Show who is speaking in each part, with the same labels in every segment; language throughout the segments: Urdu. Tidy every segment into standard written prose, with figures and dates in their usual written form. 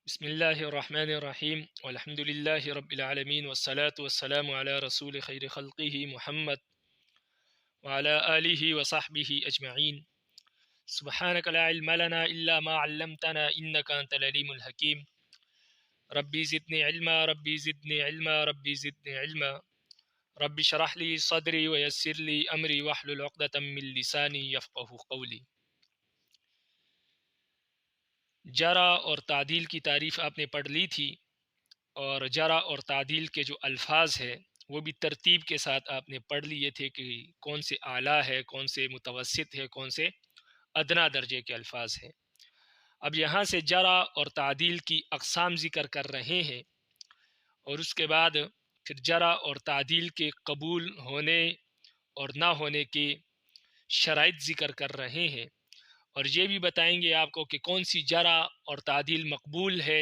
Speaker 1: بسم اللہ الرحمن الرحیم والحمد للہ رب العالمین والصلاة والسلام علی رسول خیر خلقہ محمد وعلی آلہ وصحبہ اجمعین سبحانک لا علم لنا الا ما علمتنا انک انت العلیم الحکیم ربی زدنی علما ربی زدنی علما ربی زدنی علما رب اشرح لی صدری ویسر لی امری واحلل عقدۃ من لسانی یفقہوا قولی۔ جرا اور تعدیل کی تعریف آپ نے پڑھ لی تھی، اور جرا اور تعدیل کے جو الفاظ ہے وہ بھی ترتیب کے ساتھ آپ نے پڑھ لیے تھے کہ کون سے اعلیٰ ہے، کون سے متوسط ہے، کون سے ادنا درجے کے الفاظ ہیں۔ اب یہاں سے جرا اور تعدیل کی اقسام ذکر کر رہے ہیں، اور اس کے بعد پھر جرا اور تعدیل کے قبول ہونے اور نہ ہونے کے شرائط ذکر کر رہے ہیں، اور یہ بھی بتائیں گے آپ کو کہ کون سی جرا اور تعدیل مقبول ہے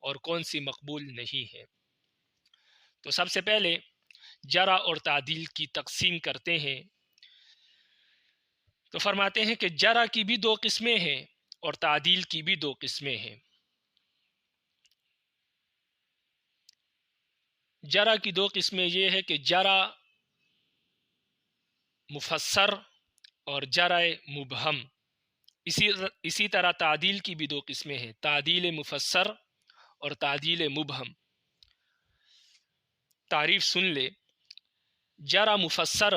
Speaker 1: اور کون سی مقبول نہیں ہے۔ تو سب سے پہلے جرا اور تعدیل کی تقسیم کرتے ہیں، تو فرماتے ہیں کہ جرا کی بھی دو قسمیں ہیں اور تعدیل کی بھی دو قسمیں ہیں۔ جرا کی دو قسمیں یہ ہے کہ جرا مفسر اور جرا مبہم۔ اسی طرح تعدیل کی بھی دو قسمیں ہیں، تعدیل مفسر اور تعدیل مبہم۔ تعریف سن لے۔ جرا مفسر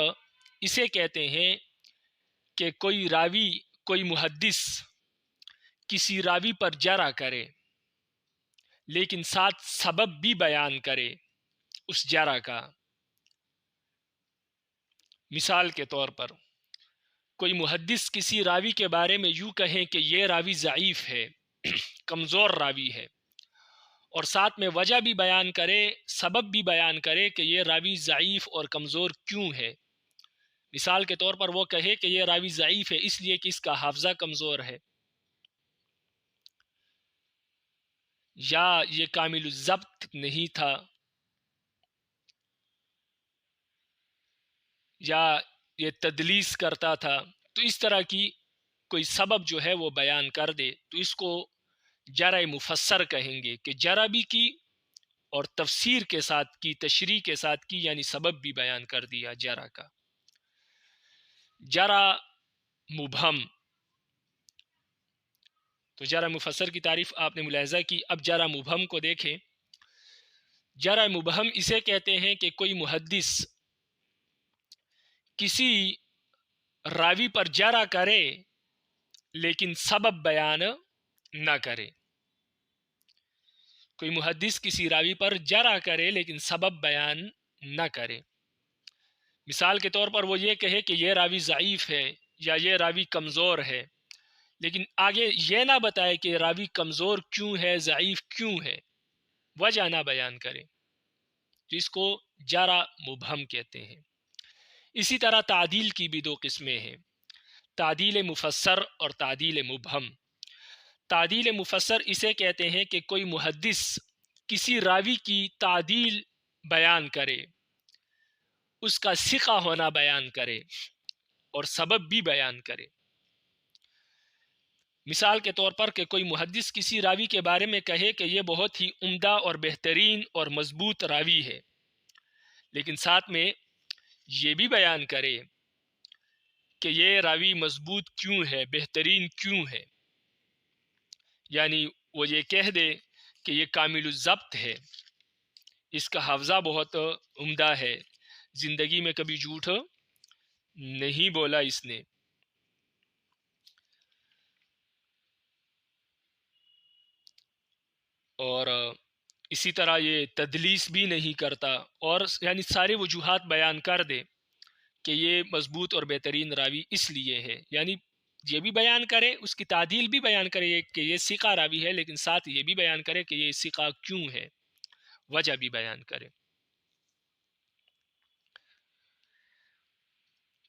Speaker 1: اسے کہتے ہیں کہ کوئی راوی، کوئی محدث کسی راوی پر جرا کرے لیکن ساتھ سبب بھی بیان کرے اس جرا کا۔ مثال کے طور پر کوئی محدث کسی راوی کے بارے میں یوں کہیں کہ یہ راوی ضعیف ہے، کمزور راوی ہے، اور ساتھ میں وجہ بھی بیان کرے، سبب بھی بیان کرے کہ یہ راوی ضعیف اور کمزور کیوں ہے۔ مثال کے طور پر وہ کہے کہ یہ راوی ضعیف ہے اس لیے کہ اس کا حافظہ کمزور ہے، یا یہ کامل الضبط نہیں تھا، یا یہ تدلیس کرتا تھا۔ تو اس طرح کی کوئی سبب جو ہے وہ بیان کر دے تو اس کو جرح مفسر کہیں گے کہ جرح بھی کی اور تفسیر کے ساتھ کی، تشریح کے ساتھ کی، یعنی سبب بھی بیان کر دیا جرح کا۔ جرح مبہم، تو جرح مفسر کی تعریف آپ نے ملاحظہ کی۔ اب جرح مبہم کو دیکھیں۔ جرح مبہم اسے کہتے ہیں کہ کوئی محدث کسی راوی پر جرح کرے لیکن سبب بیان نہ کرے۔ کوئی محدث کسی راوی پر جرح کرے لیکن سبب بیان نہ کرے۔ مثال کے طور پر وہ یہ کہے کہ یہ راوی ضعیف ہے یا یہ راوی کمزور ہے، لیکن آگے یہ نہ بتائے کہ راوی کمزور کیوں ہے، ضعیف کیوں ہے، وجہ نہ بیان کرے، جس کو جرح مبہم کہتے ہیں۔ اسی طرح تعدیل کی بھی دو قسمیں ہیں، تعدیل مفسر اور تعدیل مبہم۔ تعدیل مفسر اسے کہتے ہیں کہ کوئی محدث کسی راوی کی تعدیل بیان کرے، اس کا ثقہ ہونا بیان کرے اور سبب بھی بیان کرے۔ مثال کے طور پر کہ کوئی محدث کسی راوی کے بارے میں کہے کہ یہ بہت ہی عمدہ اور بہترین اور مضبوط راوی ہے، لیکن ساتھ میں یہ بھی بیان کرے کہ یہ راوی مضبوط کیوں ہے، بہترین کیوں ہے، یعنی وہ یہ کہہ دے کہ یہ کامل الضبط ہے، اس کا حافظہ بہت عمدہ ہے، زندگی میں کبھی جھوٹ نہیں بولا اس نے۔ اور اسی طرح یہ تدلیس بھی نہیں کرتا، اور یعنی سارے وجوہات بیان کر دے کہ یہ مضبوط اور بہترین راوی اس لیے ہے، یعنی یہ بھی بیان کرے، اس کی تعدیل بھی بیان کرے کہ یہ ثقہ راوی ہے، لیکن ساتھ یہ بھی بیان کرے کہ یہ ثقہ کیوں ہے، وجہ بھی بیان کرے۔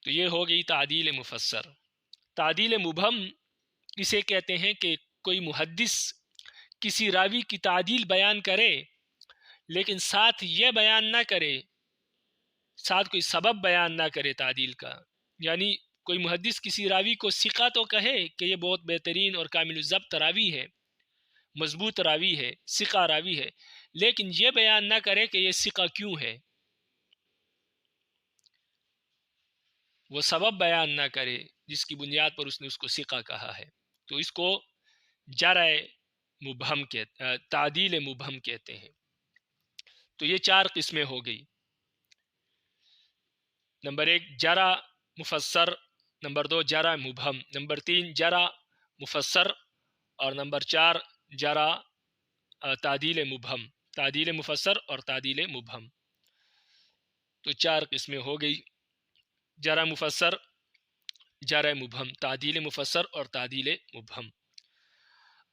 Speaker 1: تو یہ ہو گئی تعدیل مفسر۔ تعدیل مبہم اسے کہتے ہیں کہ کوئی محدث کسی راوی کی تعدیل بیان کرے لیکن ساتھ یہ بیان نہ کرے، ساتھ کوئی سبب بیان نہ کرے تعدیل کا، یعنی کوئی محدث کسی راوی کو ثقہ تو کہے کہ یہ بہت بہترین اور کامل الضبط راوی ہے، مضبوط راوی ہے، ثقہ راوی ہے، لیکن یہ بیان نہ کرے کہ یہ ثقہ کیوں ہے، وہ سبب بیان نہ کرے جس کی بنیاد پر اس نے اس کو ثقہ کہا ہے، تو اس کو جرح مبہم تعدیل مبہم کہتے ہیں۔ تو یہ 4 قسمیں ہو گئی۔ نمبر 1 جرح مفسر، نمبر 2 جرح مبہم، نمبر 3 جرح مفسر، اور نمبر 4 جرح تعدیل مبہم، تعدیل مفسر اور تعدیل مبہم۔ تو 4 قسمیں ہو گئی، جرح مفسر، جرح مبہم، تعدیل مفسر اور تعدیل مبہم۔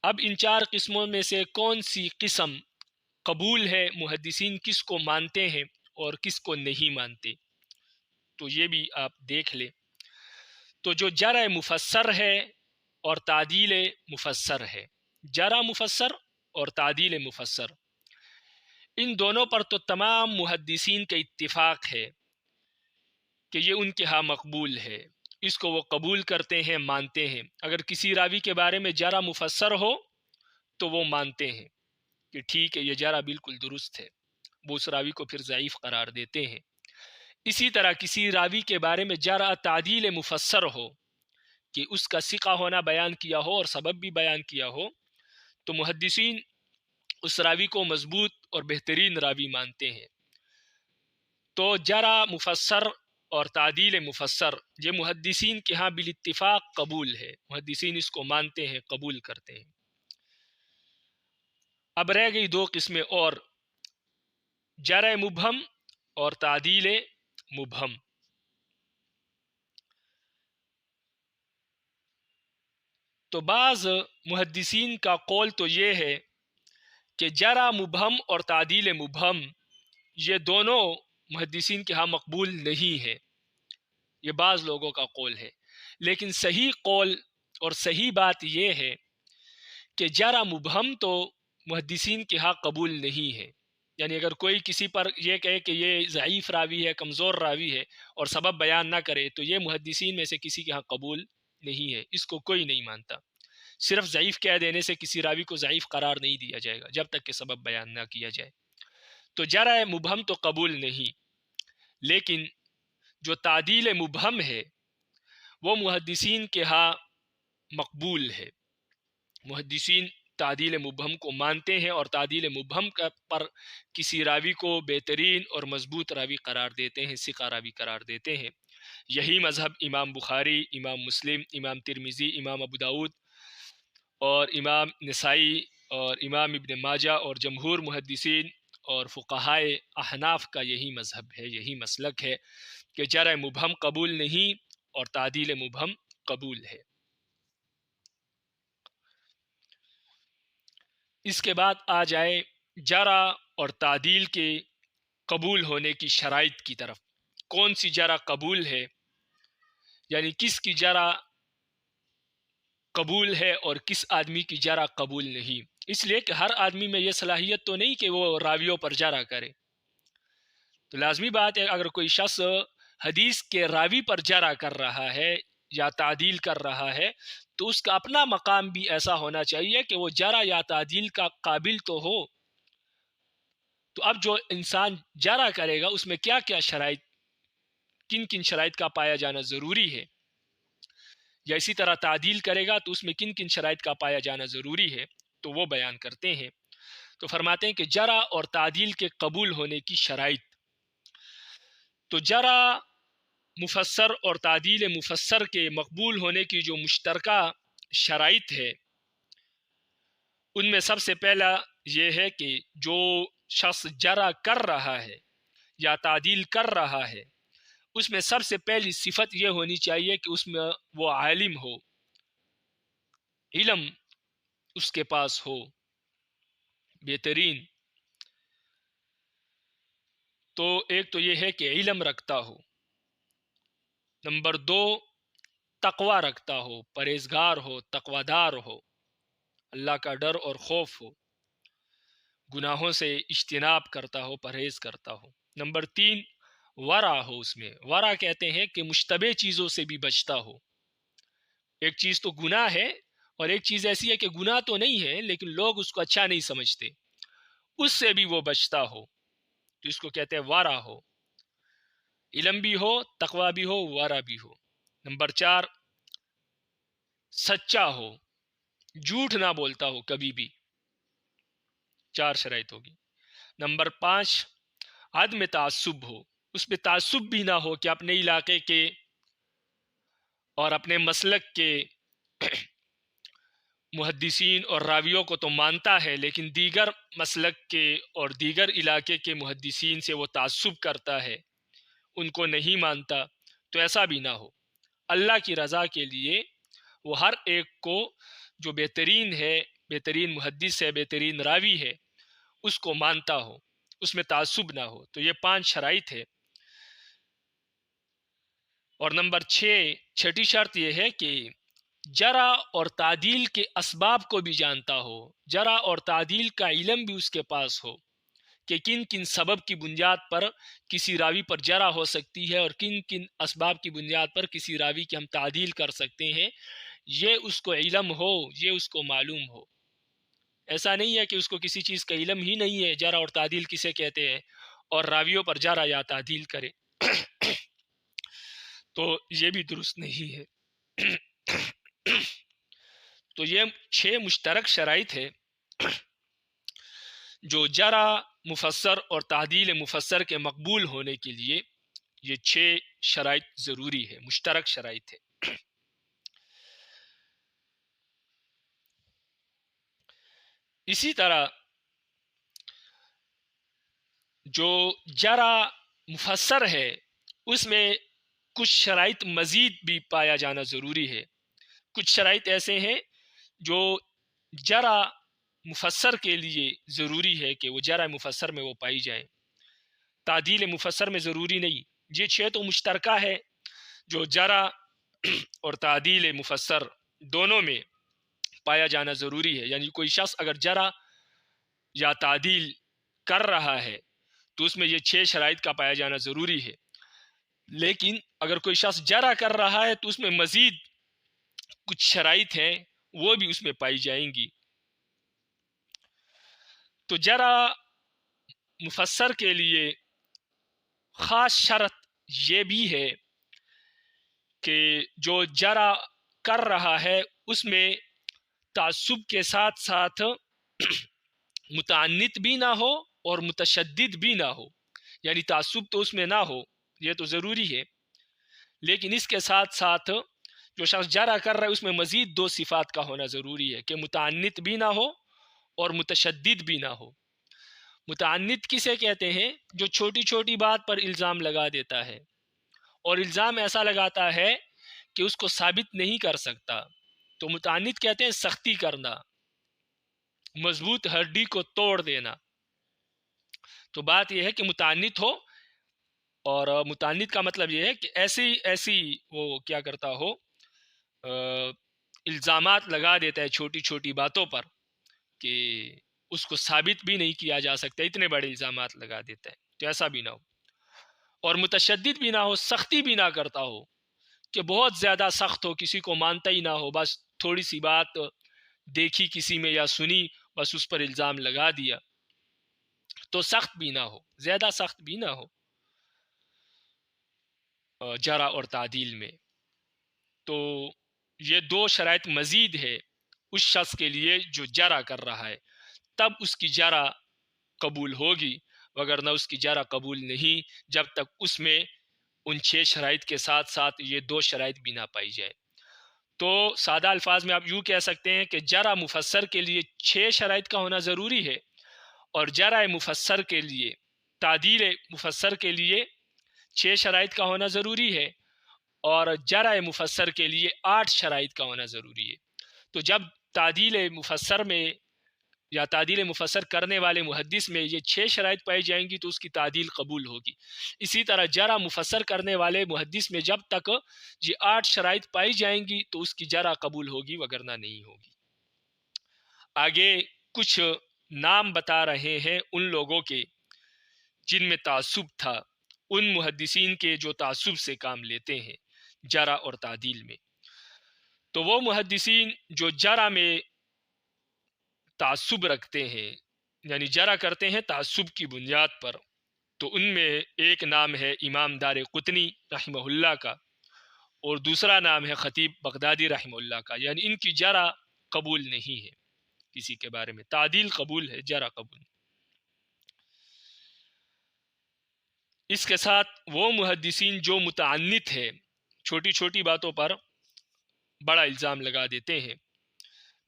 Speaker 1: اب ان 4 قسموں میں سے کون سی قسم قبول ہے، محدثین کس کو مانتے ہیں اور کس کو نہیں مانتے، تو یہ بھی آپ دیکھ لیں۔ تو جو جرح مفسر ہے اور تعدیل مفسر ہے، جرح مفسر اور تعدیل مفسر، ان دونوں پر تو تمام محدثین کا اتفاق ہے کہ یہ ان کے ہاں مقبول ہے، اس کو وہ قبول کرتے ہیں، مانتے ہیں۔ اگر کسی راوی کے بارے میں جرح مفسر ہو تو وہ مانتے ہیں کہ ٹھیک ہے، یہ جرح بالکل درست ہے، وہ اس راوی کو پھر ضعیف قرار دیتے ہیں۔ اسی طرح کسی راوی کے بارے میں جرح تعدیل مفسر ہو کہ اس کا ثقہ ہونا بیان کیا ہو اور سبب بھی بیان کیا ہو، تو محدثین اس راوی کو مضبوط اور بہترین راوی مانتے ہیں۔ تو جرح مفسر اور تعدیل مفسر یہ محدثین کے ہاں بالاتفاق قبول ہے، محدثین اس کو مانتے ہیں، قبول کرتے ہیں۔ اب رہ گئی 2 قسمیں اور، جرح مبہم اور تعدیل مبہم۔ تو بعض محدثین کا قول تو یہ ہے کہ جرح مبہم اور تعدیل مبہم یہ دونوں محدثین کے ہاں مقبول نہیں ہے، یہ بعض لوگوں کا قول ہے، لیکن صحیح قول اور صحیح بات یہ ہے کہ جرح مبہم تو محدثین کے ہاں قبول نہیں ہے۔ یعنی اگر کوئی کسی پر یہ کہے کہ یہ ضعیف راوی ہے، کمزور راوی ہے، اور سبب بیان نہ کرے، تو یہ محدثین میں سے کسی کے ہاں قبول نہیں ہے، اس کو کوئی نہیں مانتا۔ صرف ضعیف کہہ دینے سے کسی راوی کو ضعیف قرار نہیں دیا جائے گا جب تک کہ سبب بیان نہ کیا جائے۔ تو جرح مبہم تو قبول نہیں، لیکن جو تعدیل مبہم ہے وہ محدثین کے ہاں مقبول ہے، محدثین تعدیل مبہم کو مانتے ہیں اور تعدیل مبہم پر کسی راوی کو بہترین اور مضبوط راوی قرار دیتے ہیں، ثقہ راوی قرار دیتے ہیں۔ یہی مذہب امام بخاری، امام مسلم، امام ترمذی، امام ابو داؤد اور امام نسائی اور امام ابن ماجہ اور جمہور محدثین اور فقہائے احناف کا یہی مذہب ہے، یہی مسلک ہے کہ جرح مبہم قبول نہیں اور تعدیل مبہم قبول ہے۔ اس کے بعد آ جائے جرح اور تعدیل کے قبول ہونے کی شرائط کی طرف۔ کون سی جرح قبول ہے، یعنی کس کی جرح قبول ہے اور کس آدمی کی جرح قبول نہیں۔ اس لیے کہ ہر آدمی میں یہ صلاحیت تو نہیں کہ وہ راویوں پر جرح کرے۔ تو لازمی بات ہے اگر کوئی شخص حدیث کے راوی پر جرح کر رہا ہے یا تعدیل کر رہا ہے تو اس کا اپنا مقام بھی ایسا ہونا چاہیے کہ وہ جرح یا تعدیل کا قابل تو ہو۔ تو اب جو انسان جرح کرے گا اس میں کیا کیا شرائط، کن کن شرائط کا پایا جانا ضروری ہے، یا اسی طرح تعدیل کرے گا تو اس میں کن کن شرائط کا پایا جانا ضروری ہے، تو وہ بیان کرتے ہیں۔ تو فرماتے ہیں کہ جرح اور تعدیل کے قبول ہونے کی شرائط۔ تو جرح مفسر اور تعدیل مفسر کے مقبول ہونے کی جو مشترکہ شرائط ہے، ان میں سب سے پہلا یہ ہے کہ جو شخص جرح کر رہا ہے یا تعدیل کر رہا ہے اس میں سب سے پہلی صفت یہ ہونی چاہیے کہ اس میں وہ عالم ہو، علم اس کے پاس ہو بہترین۔ تو ایک تو یہ ہے کہ علم رکھتا ہو، نمبر 2 تقوی رکھتا ہو، پرہیزگار ہو، تقوی دار ہو، اللہ کا ڈر اور خوف ہو، گناہوں سے اجتناب کرتا ہو، پرہیز کرتا ہو۔ نمبر 3 ورع ہو، اس میں ورع کہتے ہیں کہ مشتبہ چیزوں سے بھی بچتا ہو۔ ایک چیز تو گناہ ہے اور ایک چیز ایسی ہے کہ گناہ تو نہیں ہے لیکن لوگ اس کو اچھا نہیں سمجھتے، اس سے بھی وہ بچتا ہو، تو اس کو کہتے ہیں وارا ہو، علم بھی ہو، تقوی بھی ہو، وارا بھی ہو۔ نمبر 4، سچا ہو، جھوٹ نہ بولتا ہو کبھی بھی، 4 شرائط ہوگی۔ نمبر 5، عدم تعصب ہو، اس پہ تعصب بھی نہ ہو کہ اپنے علاقے کے اور اپنے مسلک کے محدثین اور راویوں کو تو مانتا ہے لیکن دیگر مسلک کے اور دیگر علاقے کے محدثین سے وہ تعصب کرتا ہے، ان کو نہیں مانتا، تو ایسا بھی نہ ہو۔ اللہ کی رضا کے لیے وہ ہر ایک کو جو بہترین ہے، بہترین محدث ہے، بہترین راوی ہے، اس کو مانتا ہو، اس میں تعصب نہ ہو۔ تو یہ 5 شرائط ہے۔ اور نمبر 6، چھٹی شرط یہ ہے کہ جرح اور تعدیل کے اسباب کو بھی جانتا ہو، جرح اور تعدیل کا علم بھی اس کے پاس ہو کہ کن کن سبب کی بنیاد پر کسی راوی پر جرح ہو سکتی ہے اور کن کن اسباب کی بنیاد پر کسی راوی کی ہم تعدیل کر سکتے ہیں، یہ اس کو علم ہو، یہ اس کو معلوم ہو۔ ایسا نہیں ہے کہ اس کو کسی چیز کا علم ہی نہیں ہے، جرح اور تعدیل کسے کہتے ہیں، اور راویوں پر جرح یا تعدیل کرے تو یہ بھی درست نہیں ہے۔ تو یہ 6 مشترک شرائط ہے جو جرح مفسر اور تعدیل مفسر کے مقبول ہونے کے لیے یہ 6 شرائط ضروری ہے، مشترک شرائط ہے۔ اسی طرح جو جرح مفسر ہے اس میں کچھ شرائط مزید بھی پایا جانا ضروری ہے۔ کچھ شرائط ایسے ہیں جو جرح مفسر کے لیے ضروری ہے کہ وہ جرح مفسر میں وہ پائی جائیں، تعدیل مفسر میں ضروری نہیں۔ یہ 6 تو مشترکہ ہے جو جرح اور تعدیل مفسر دونوں میں پایا جانا ضروری ہے، یعنی کوئی شخص اگر جرح یا تعدیل کر رہا ہے تو اس میں یہ 6 شرائط کا پایا جانا ضروری ہے۔ لیکن اگر کوئی شخص جرح کر رہا ہے تو اس میں مزید کچھ شرائط ہیں، وہ بھی اس میں پائی جائیں گی۔ تو جرح مفسر کے لیے خاص شرط یہ بھی ہے کہ جو جرح کر رہا ہے اس میں تعصب کے ساتھ ساتھ متعنت بھی نہ ہو اور متشدد بھی نہ ہو، یعنی تعصب تو اس میں نہ ہو، یہ تو ضروری ہے، لیکن اس کے ساتھ ساتھ جو شخص جرح کر رہا ہے اس میں مزید 2 صفات کا ہونا ضروری ہے کہ متعنت بھی نہ ہو اور متشدد بھی نہ ہو۔ متعنت کسے کہتے ہیں؟ جو چھوٹی چھوٹی بات پر الزام لگا دیتا ہے اور الزام ایسا لگاتا ہے کہ اس کو ثابت نہیں کر سکتا، تو متعنت کہتے ہیں سختی کرنا، مضبوط ہڈی کو توڑ دینا۔ تو بات یہ ہے کہ متعنت ہو، اور متعنت کا مطلب یہ ہے کہ ایسی وہ کیا کرتا ہو، الزامات لگا دیتا ہے چھوٹی چھوٹی باتوں پر کہ اس کو ثابت بھی نہیں کیا جا سکتا، اتنے بڑے الزامات لگا دیتا ہے، تو ایسا بھی نہ ہو۔ اور متشدد بھی نہ ہو، سختی بھی نہ کرتا ہو کہ بہت زیادہ سخت ہو، کسی کو مانتا ہی نہ ہو، بس تھوڑی سی بات دیکھی کسی میں یا سنی بس اس پر الزام لگا دیا، تو سخت بھی نہ ہو، زیادہ سخت بھی نہ ہو جرح اور تعدیل میں۔ تو یہ 2 شرائط مزید ہے اس شخص کے لیے جو جرح کر رہا ہے، تب اس کی جرح قبول ہوگی، وگرنہ اس کی جرح قبول نہیں جب تک اس میں ان 6 شرائط کے ساتھ ساتھ یہ 2 شرائط بھی نہ پائی جائے۔ تو سادہ الفاظ میں آپ یوں کہہ سکتے ہیں کہ جرح مفسر کے لیے 6 شرائط کا ہونا ضروری ہے، اور جرح مفسر کے لیے، تعدیل مفسر کے لیے 6 شرائط کا ہونا ضروری ہے، اور جرح مفسر کے لیے 8 شرائط کا ہونا ضروری ہے۔ تو جب تعدیل مفسر میں یا تعدیل مفسر کرنے والے محدث میں یہ 6 شرائط پائی جائیں گی تو اس کی تعدیل قبول ہوگی۔ اسی طرح جرح مفسر کرنے والے محدث میں جب تک یہ 8 شرائط پائی جائیں گی تو اس کی جرح قبول ہوگی، وگرنہ نہیں ہوگی۔ آگے کچھ نام بتا رہے ہیں ان لوگوں کے جن میں تعصب تھا، ان محدثین کے جو تعصب سے کام لیتے ہیں جرح اور تعدیل میں۔ تو وہ محدثین جو جرح میں تعصب رکھتے ہیں، یعنی جرح کرتے ہیں تعصب کی بنیاد پر، تو ان میں ایک نام ہے امام دار قطنی رحمہ اللہ کا، اور دوسرا نام ہے خطیب بغدادی رحمہ اللہ کا. یعنی ان کی جرح قبول نہیں ہے، کسی کے بارے میں تعدیل قبول ہے، جرح قبول. اس کے ساتھ وہ محدثین جو متعنت ہے، چھوٹی چھوٹی باتوں پر بڑا الزام لگا دیتے ہیں،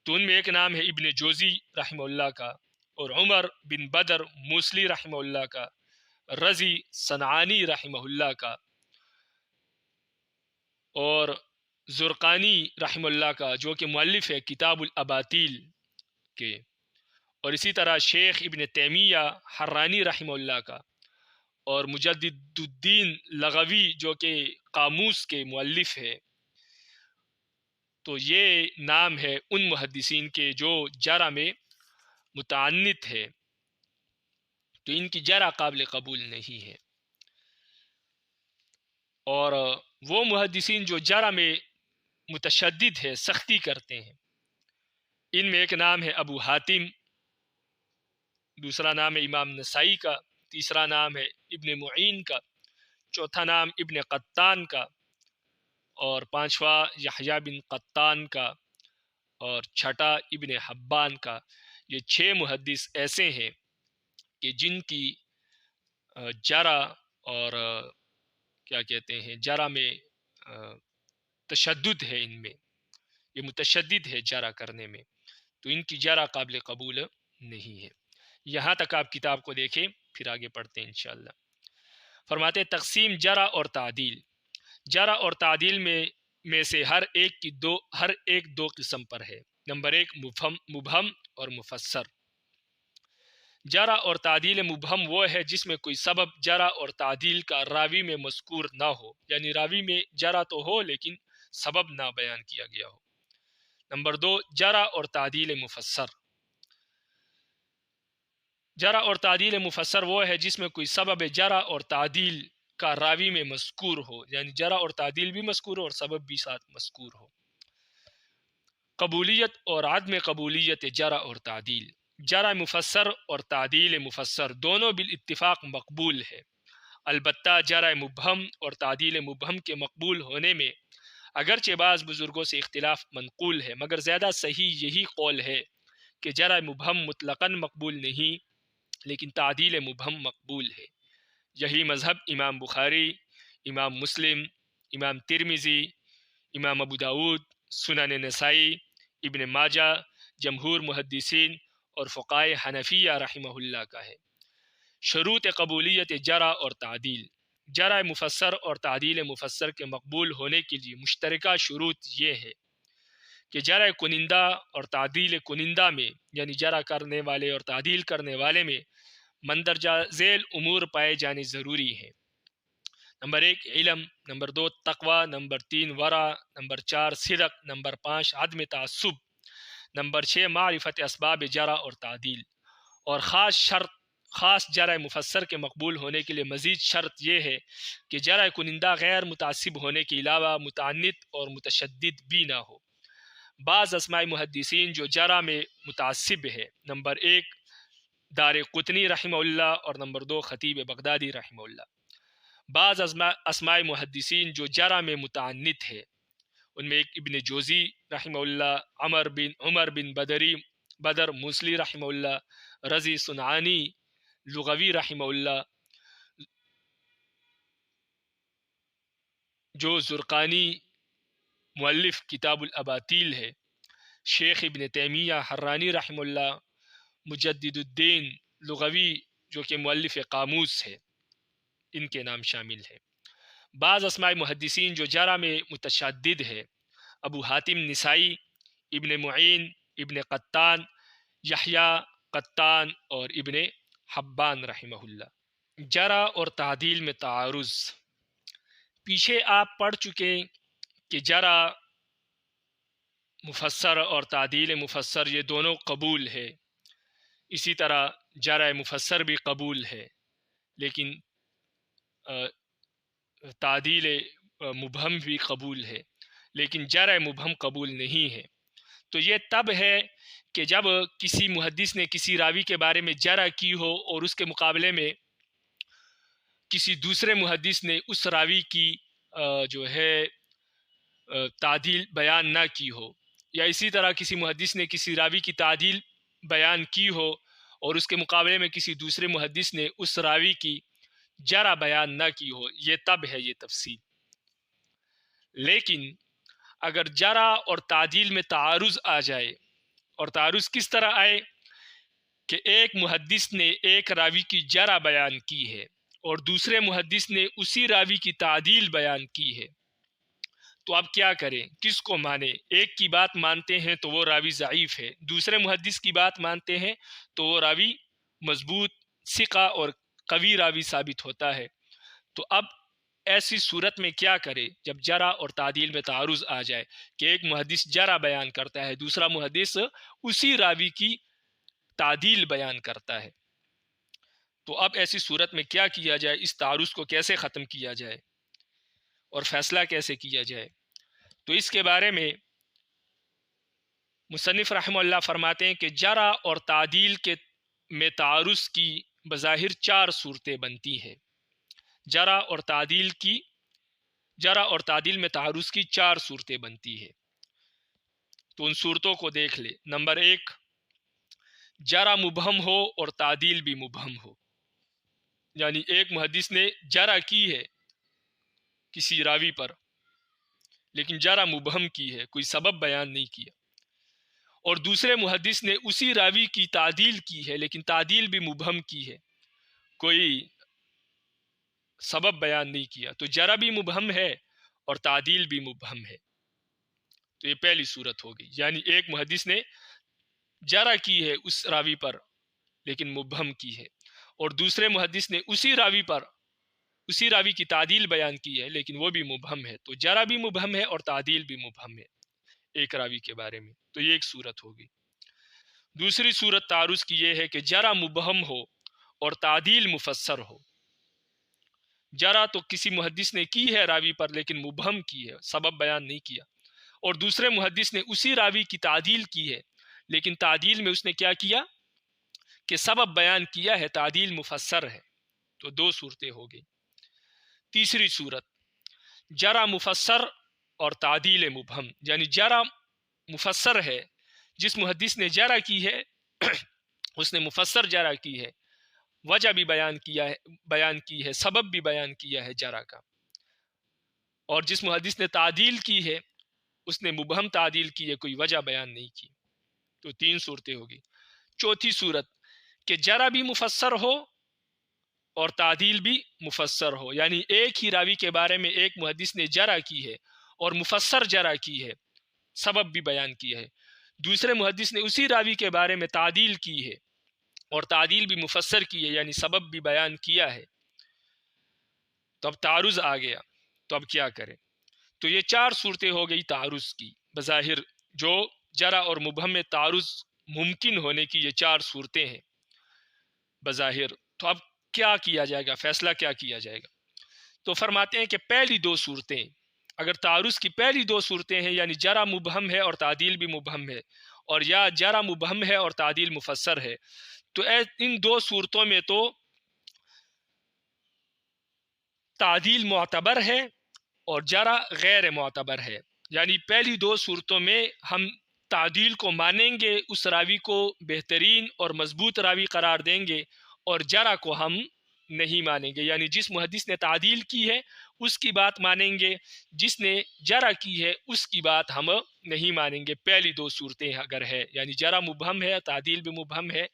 Speaker 1: تو ان میں ایک نام ہے ابن جوزی رحمہ اللہ کا، اور عمر بن بدر موصلی رحمہ اللہ کا، رضی صنعانی رحمہ اللہ کا، اور زرقانی رحمہ اللہ کا جو کہ مؤلف ہے کتاب الاباطیل کے، اور اسی طرح شیخ ابن تیمیہ حرانی رحمہ اللہ کا، اور مجدد الدین لغوی جو کہ قاموس کے مؤلف ہے. تو یہ نام ہے ان محدثین کے جو جرح میں متعنت ہے، تو ان کی جرح قابل قبول نہیں ہے. اور وہ محدثین جو جرح میں متشدد ہے، سختی کرتے ہیں، ان میں ایک نام ہے ابو حاتم، دوسرا نام ہے امام نسائی کا، تیسرا نام ہے ابن معین کا، چوتھا نام ابن قطان کا، اور پانچواں یحییٰ بن قطان کا، اور چھٹا ابن حبان کا. یہ 6 محدث ایسے ہیں کہ جن کی جرح اور کیا کہتے ہیں جرح میں تشدد ہے، ان میں یہ متشدد ہے جرح کرنے میں، تو ان کی جرح قابل قبول نہیں ہے. یہاں تک آپ کتاب کو دیکھیں، پھر آگے پڑھتے ہیں انشاءاللہ. فرماتے تقسیم جرح اور تعدیل. جرح اور تعدیل میں سے ہر ایک دو قسم پر ہے. نمبر 1 مبہم اور مفسر. جرح اور تعدیل مبہم وہ ہے جس میں کوئی سبب جرح اور تعدیل کا راوی میں مذکور نہ ہو، یعنی راوی میں جرح تو ہو لیکن سبب نہ بیان کیا گیا ہو. نمبر 2 جرح اور تعدیل مفسر. جرح اور تعدیل مفسر وہ ہے جس میں کوئی سبب جرح اور تعدیل کا راوی میں مذکور ہو، یعنی جرح اور تعدیل بھی مذکور ہو اور سبب بھی ساتھ مذکور ہو. قبولیت اور عدم قبولیت جرح اور تعدیل. جرح مفسر اور تعدیل مفسر دونوں بالاتفاق مقبول ہے، البتہ جرح مبہم اور تعدیل مبہم کے مقبول ہونے میں اگرچہ بعض بزرگوں سے اختلاف منقول ہے، مگر زیادہ صحیح یہی قول ہے کہ جرح مبہم مطلقاً مقبول نہیں لیکن تعدیل مبہم مقبول ہے. یہی مذہب امام بخاری، امام مسلم، امام ترمذی، امام ابو داود، سنن نسائی، ابن ماجہ، جمہور محدثین اور فقہائے حنفیہ رحمہ اللہ کا ہے. شروط قبولیت جرح اور تعدیل. جرح مفسر اور تعدیل مفسر کے مقبول ہونے کے لیے مشترکہ شروط یہ ہے کہ جرح کنندہ اور تعدیل کنندہ میں، یعنی جرح کرنے والے اور تعدیل کرنے والے میں مندرجہ ذیل امور پائے جانے ضروری ہیں. نمبر 1 علم، نمبر 2 تقوی، نمبر 3 ورع، نمبر 4 صدق، نمبر 5 عدم تعصب، نمبر 6 معرفت اسباب جرح اور تعدیل. اور خاص جرح مفسر کے مقبول ہونے کے لیے مزید شرط یہ ہے کہ جرح کنندہ غیر متعصب ہونے کے علاوہ متعنت اور متشدد بھی نہ ہو. بعض اسماء محدثین جو جرح میں متعصب ہے، نمبر 1 دار قطنی رحمہ اللہ، اور نمبر 2 خطیب بغدادی رحمہ اللہ. بعض اسماء محدثین جو جرح میں متعنت ہے، ان میں ایک ابن جوزی رحمہ اللہ، عمر بن بدر موصلی رحمہ اللہ، رضی صنعانی لغوی رحمہ اللہ، جو زرقانی مؤلف کتاب الاباطیل ہے، شیخ ابن تیمیہ حرانی رحمہ اللہ، مجدد الدین لغوی جو کہ مؤلف قاموس ہے، ان کے نام شامل ہے. بعض اسماء محدثین جو جرح میں متشدد ہے، ابو حاتم نسائی، ابن معین، ابن قطان، یحییٰ قطان اور ابن حبان رحمہ اللہ. جرح اور تعدیل میں تعارض. پیچھے آپ پڑھ چکے کہ جرح مفسر اور تعدیل مفسر یہ دونوں قبول ہے، اسی طرح جرح مفسر بھی قبول ہے، لیکن تعدیل مبہم بھی قبول ہے. لیکن جرح مبہم قبول نہیں ہے۔ تو یہ تب ہے کہ جب کسی محدث نے کسی راوی کے بارے میں جرح کی ہو اور اس کے مقابلے میں کسی دوسرے محدث نے اس راوی کی جو ہے تعدیل بیان نہ کی ہو، یا اسی طرح کسی محدث نے کسی راوی کی تعدیل بیان کی ہو اور اس کے مقابلے میں کسی دوسرے محدث نے اس راوی کی جرح بیان نہ کی ہو، یہ تب ہے یہ تفصیل۔ لیکن اگر جرح اور تعدیل میں تعارض آ جائے، اور تعارض کس طرح آئے کہ ایک محدث نے ایک راوی کی جرح بیان کی ہے اور دوسرے محدث نے اسی راوی کی تعدیل بیان کی ہے، تو اب کیا کریں، کس کو مانیں؟ ایک کی بات مانتے ہیں تو وہ راوی ضعیف ہے، دوسرے محدث کی بات مانتے ہیں تو وہ راوی مضبوط، ثقہ اور قوی راوی ثابت ہوتا ہے۔ تو اب ایسی صورت میں کیا کرے جب جرح اور تعدیل میں تعارض آ جائے کہ ایک محدث جرح بیان کرتا ہے، دوسرا محدث اسی راوی کی تعدیل بیان کرتا ہے؟ تو اب ایسی صورت میں کیا کیا جائے، اس تعارض کو کیسے ختم کیا جائے اور فیصلہ کیسے کیا جائے؟ تو اس کے بارے میں مصنف رحمہ اللہ فرماتے ہیں کہ جرح اور تعدیل کے میں تعارض کی بظاہر 4 صورتیں بنتی ہیں۔ جرح اور تعدیل میں تعارض کی 4 صورتیں بنتی ہے، تو ان صورتوں کو دیکھ لے۔ نمبر 1، جرح مبہم ہو اور تعدیل بھی مبہم ہو، یعنی ایک محدث نے جرح کی ہے کسی راوی پر لیکن جرح مبہم کی ہے، کوئی سبب بیان نہیں کیا، اور دوسرے محدث نے اسی راوی کی تعدیل کی ہے لیکن تعدیل بھی مبہم کی ہے، کوئی سبب بیان نہیں کیا، تو جرح بھی مبہم ہے اور تعدیل بھی مبہم ہے۔ تو یہ پہلی صورت ہوگی، یعنی ایک محدث نے جرح کی ہے اس راوی پر لیکن مبہم کی ہے، اور دوسرے محدث نے اسی راوی کی تعدیل بیان کی ہے لیکن وہ بھی مبہم ہے، تو جرح بھی مبہم ہے اور تعدیل بھی مبہم ہے ایک راوی کے بارے میں۔ تو یہ ایک صورت ہوگی۔ دوسری صورت تعارض کی یہ ہے کہ جرح مبہم ہو اور تعدیل مفسر ہو۔ جرح تو کسی محدث نے کی ہے راوی پر لیکن مبہم کی ہے، سبب بیان نہیں کیا، اور دوسرے محدث نے اسی راوی کی تعدیل کی ہے لیکن تعدیل میں اس نے کیا کیا کہ سبب بیان کیا ہے، تعدیل مفسر ہے۔ تو 2 صورتیں ہو گئی۔ تیسری صورت جرح مفسر اور تعدیل مبہم، یعنی جرح مفسر ہے، جس محدث نے جرح کی ہے اس نے مفسر جرح کی ہے، وجہ بھی بیان کی ہے، سبب بھی بیان کیا ہے جرح کا، اور جس محدث نے تعدیل کی ہے اس نے مبہم تعدیل کی ہے، کوئی وجہ بیان نہیں کی۔ تو 3 صورتیں ہوگی۔ چوتھی صورت کہ جرح بھی مفسر ہو اور تعدیل بھی مفسر ہو، یعنی ایک ہی راوی کے بارے میں ایک محدث نے جرح کی ہے اور مفسر جرح کی ہے، سبب بھی بیان کیا ہے، دوسرے محدث نے اسی راوی کے بارے میں تعدیل کی ہے اور تعدیل بھی مفسر کی ہے، یعنی سبب بھی بیان کیا ہے۔ تو اب تعارض آ گیا، تو اب کیا کریں؟ تو یہ 4 صورتیں ہو گئی تعارض کی بظاہر، جو جرح اور مبہم میں تعارض ممکن ہونے کی یہ 4 صورتیں ہیں بظاہر۔ تو اب کیا کیا جائے گا، فیصلہ کیا کیا جائے گا؟ تو فرماتے ہیں کہ پہلی 2 صورتیں، اگر تعارض کی پہلی 2 صورتیں ہیں، یعنی جرح مبہم ہے اور تعدیل بھی مبہم ہے، اور یا جرح مبہم ہے اور تعدیل مفسر ہے، تو ان 2 صورتوں میں تو تعدیل معتبر ہے اور جرح غیر معتبر ہے، یعنی پہلی 2 صورتوں میں ہم تعدیل کو مانیں گے، اس راوی کو بہترین اور مضبوط راوی قرار دیں گے، اور جرح کو ہم نہیں مانیں گے، یعنی جس محدث نے تعدیل کی ہے اس کی بات مانیں گے، جس نے جرح کی ہے اس کی بات ہم نہیں مانیں گے۔ پہلی 2 صورتیں اگر ہے، یعنی جرح مبہم ہے، تعدیل بھی مبہم ہے،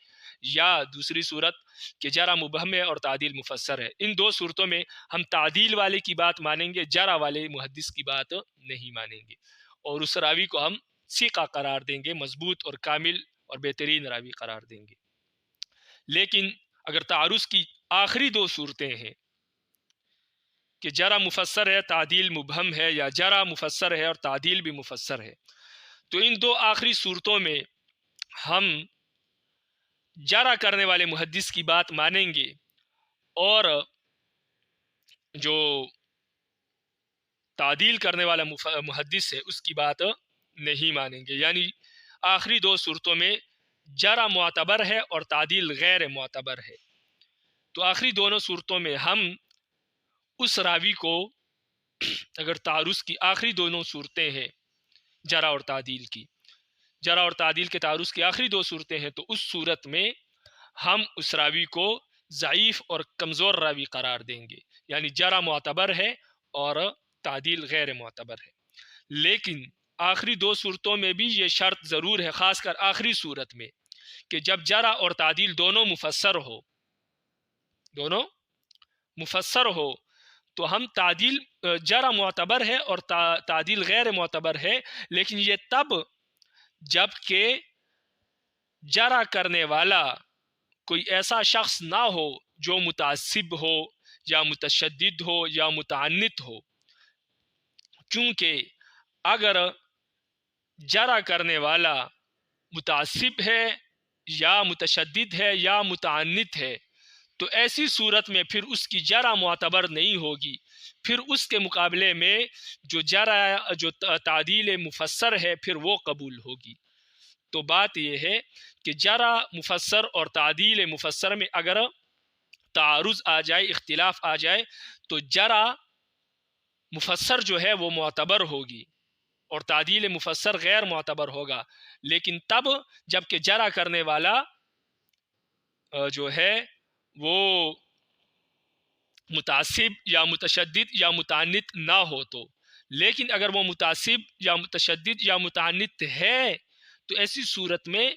Speaker 1: یا دوسری صورت کہ جرح مبہم ہے اور تعدیل مفسر ہے، ان 2 صورتوں میں ہم تعدیل والے کی بات مانیں گے، جرح والے محدث کی بات نہیں مانیں گے، اور اس راوی کو ہم ثقہ قرار دیں گے، مضبوط اور کامل اور بہترین راوی قرار دیں گے۔ لیکن اگر تعارض کی آخری 2 صورتیں ہیں کہ جرح مفسر ہے تعدیل مبہم ہے، یا جرح مفسر ہے اور تعدیل بھی مفسر ہے، تو ان 2 آخری صورتوں میں ہم جرح کرنے والے محدث کی بات مانیں گے، اور جو تعدیل کرنے والا محدث ہے اس کی بات نہیں مانیں گے. یعنی آخری دو صورتوں میں جرح معتبر ہے اور تعدیل غیر معتبر ہے. تو آخری دونوں صورتوں میں ہم اس راوی کو اگر تعارض کی آخری دونوں صورتیں ہیں جرح اور تعدیل کی، جرح اور تعدیل کے تعارض کی آخری دو صورتیں ہیں، تو اس صورت میں ہم اس راوی کو ضعیف اور کمزور راوی قرار دیں گے. یعنی جرح معتبر ہے اور تعدیل غیر معتبر ہے. لیکن آخری دو صورتوں میں بھی یہ شرط ضرور ہے، خاص کر آخری صورت میں، کہ جب جرح اور تعدیل دونوں مفسر ہو تو ہم تعدیل جرح معتبر ہے اور تعدیل غیر معتبر ہے، لیکن یہ تب جب کہ جرح کرنے والا کوئی ایسا شخص نہ ہو جو متعصب ہو یا متشدد ہو یا متعنت ہو. چونکہ اگر جرح کرنے والا متعصب ہے یا متشدد ہے یا متعنت ہے تو ایسی صورت میں پھر اس کی جرح معتبر نہیں ہوگی. پھر اس کے مقابلے میں جو تعدیل مفسر ہے پھر وہ قبول ہوگی. تو بات یہ ہے کہ جرح مفسر اور تعدیل مفسر میں اگر تعارض آ جائے، اختلاف آ جائے، تو جرح مفسر جو ہے وہ معتبر ہوگی اور تعدیل مفسر غیر معتبر ہوگا. لیکن تب جب کہ جرح کرنے والا جو ہے وہ متعصب یا متشدد یا متعنت نہ ہو تو. لیکن اگر وہ متعصب یا متشدد یا متعنت ہے تو ایسی صورت میں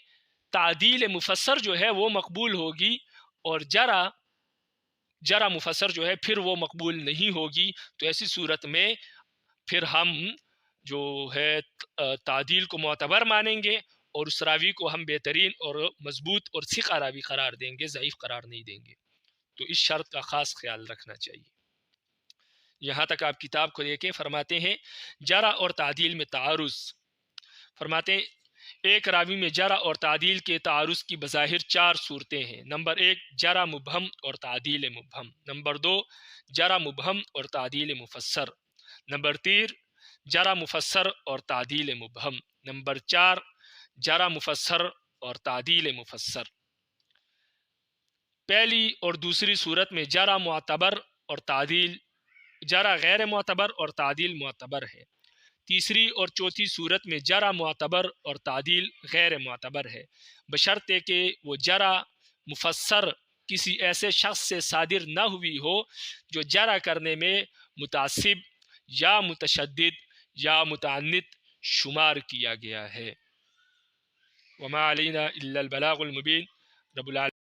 Speaker 1: تعدیل مفسر جو ہے وہ مقبول ہوگی اور جرح مفسر جو ہے پھر وہ مقبول نہیں ہوگی. تو ایسی صورت میں پھر ہم جو ہے تعدیل کو معتبر مانیں گے اور اس راوی کو ہم بہترین اور مضبوط اور ثقہ راوی قرار دیں گے، ضعیف قرار نہیں دیں گے. تو اس شرط کا خاص خیال رکھنا چاہیے. یہاں تک آپ کتاب کو دیکھیں. فرماتے ہیں جرح اور تعدیل میں تعارض. فرماتے ہیں ایک راوی میں جرح اور تعدیل کے تعارض کی بظاہر چار صورتیں ہیں. نمبر 1 جرح مبہم اور تعدیل مبہم. نمبر 2 جرح مبہم اور تعدیل مفسر. نمبر 3 جرح مفسر اور تعدیل مبہم. نمبر 4 جرح مفسر اور تعدیل مفسر. پہلی اور دوسری صورت میں جرح غیر معتبر اور تعدیل معتبر ہے. تیسری اور چوتھی صورت میں جرح معتبر اور تعدیل غیر معتبر ہے، بشرطے کہ وہ جرح مفسر کسی ایسے شخص سے صادر نہ ہوئی ہو جو جرح کرنے میں متعصب یا متشدد یا متعنت شمار کیا گیا ہے. وما علینا الا البلاغ المبین. رب العالمین